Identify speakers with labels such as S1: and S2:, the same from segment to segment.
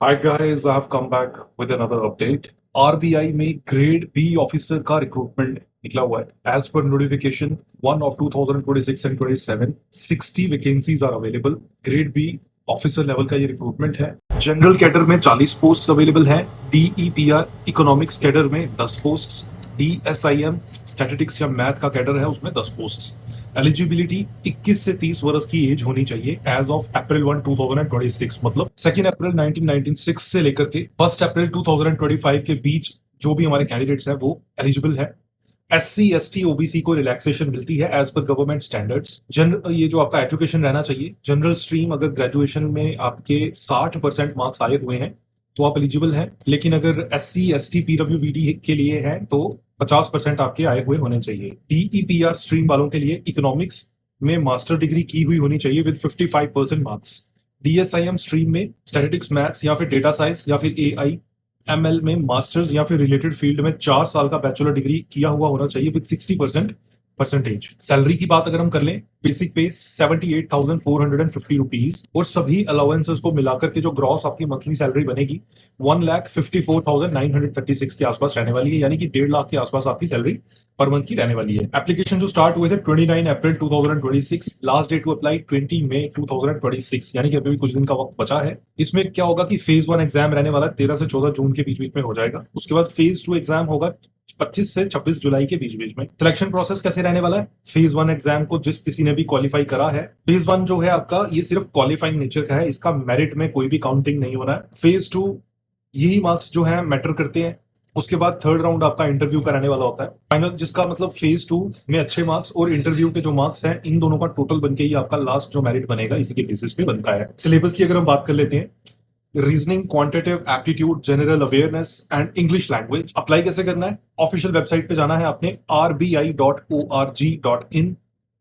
S1: Hi guys, I have come back with another update. RBI में grade B officer का recruitment निकला हुआ है. As per notification 1 of 2026 and 27 60 vacancies are available. Grade B officer level का ये recruitment है. General cadre में 40 post available है. डीईपीआर इकोनॉमिक्स कैडर में 10 पोस्ट. डीएसआईएम स्टैटिस्टिक्स या मैथ का कैडर है, उसमें 10 पोस्ट. एलिजिबिलिटी 21 से 30 वर्ष की एज होनी चाहिए एज ऑफ अप्रैल 1 2026, मतलब 2 अप्रैल 1996 से लेकर के 1 अप्रैल 2025 के बीच जो भी हमारे कैंडिडेट्स हैं वो एलिजिबल है. एससी एसटी ओबीसी को रिलैक्सेशन मिलती है एज पर गवर्नमेंट स्टैंडर्ड्स. ये जो आपका एजुकेशन रहना चाहिए, जनरल स्ट्रीम अगर ग्रेजुएशन में आपके 60% मार्क्स आए हुए हैं तो आप एलिजिबल हैं. लेकिन अगर एससी एसटी पीडब्ल्यूबीडी के लिए है तो 50% आपके आए हुए होने चाहिए. डीईपीआर स्ट्रीम वालों के लिए इकोनॉमिक्स में मास्टर डिग्री की हुई होनी चाहिए विद 55% मार्क्स. डीएसआईएम स्ट्रीम में स्टैटिस्टिक्स मैथ्स या फिर डेटा साइंस या फिर एआई एमएल में मास्टर्स या फिर रिलेटेड फील्ड में 4 साल का बैचलर डिग्री किया हुआ होना चाहिए विद 60% परसेंटेज. सैलरी की बात अगर हम कर लें, बेसिक पे 78,450 रुपीज और सभी अलाउंसेस को मिलाकर के जो ग्रॉस आपकी मंथली सैलरी बनेगी 1,54,936 के आसपास रहने वाली है. यानी कि 1.5 लाख के आसपास आपकी सैलरी पर मंथ की रहने वाली है. एप्लीकेशन जो स्टार्ट हुए थे 29 अप्रैल 2026, लास्ट डेट टू अप्लाई 20 मई 2026, यानी कि अभी भी कुछ दिन का वक्त बचा है. इसमें क्या होगा कि फेज 1 एग्जाम रहने वाला है 13 से 14 जून के बीच बीच में हो जाएगा. उसके बाद फेज 2 एग्जाम होगा 25 से 26 जुलाई के बीच बीच में. सिलेक्शन प्रोसेस कैसे रहने वाला है? फेज 1 एग्जाम को जिस किसी ने भी क्वालिफाई करा है, फेज 1 जो है आपका ये सिर्फ क्वालिफाइंग नेचर का है, इसका मेरिट में कोई भी काउंटिंग नहीं होना है. फेज 2 यही मार्क्स जो है मैटर करते हैं. उसके बाद थर्ड राउंड आपका इंटरव्यू का रहने वाला होता है फाइनल, जिसका मतलब फेज 2 में अच्छे मार्क्स और इंटरव्यू के जो मार्क्स हैं इन दोनों का टोटल बनके ही आपका लास्ट जो मेरिट बनेगा इसी के बेसिस पे बनता है. सिलेबस की अगर हम बात कर लेते हैं, reasoning, quantitative aptitude, general awareness and English language. Apply कैसे करना है? ऑफिशियल वेबसाइट पे जाना है आपने rbi.org.in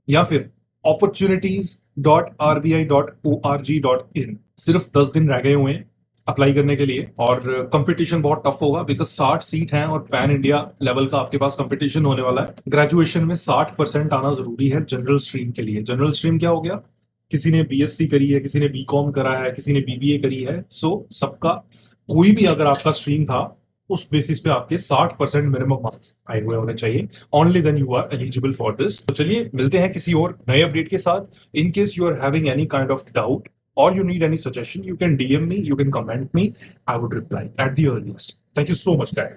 S1: या फिर opportunities.rbi.org.in. सिर्फ 10 दिन रह गए हुए हैं अप्लाई करने के लिए और कंपटीशन बहुत टफ होगा बिकॉज 60 सीट हैं और पैन इंडिया लेवल का आपके पास कंपटीशन होने वाला है. ग्रेजुएशन में 60% आना जरूरी है जनरल स्ट्रीम के लिए. जनरल स्ट्रीम क्या हो गया? किसी ने बीएससी करी है, किसी ने बीकॉम करा है, किसी ने बीबीए करी है. सो सबका कोई भी अगर आपका स्ट्रीम था उस बेसिस पे आपके 60% मिनिमम मार्क्स आए हुए होने चाहिए. Only then you are eligible for this. तो चलिए मिलते हैं किसी और नए अपडेट के साथ. In case you are having any kind of doubt or you need any suggestion, you can DM me, you can comment me. I would reply at the earliest. Thank you so much, guys.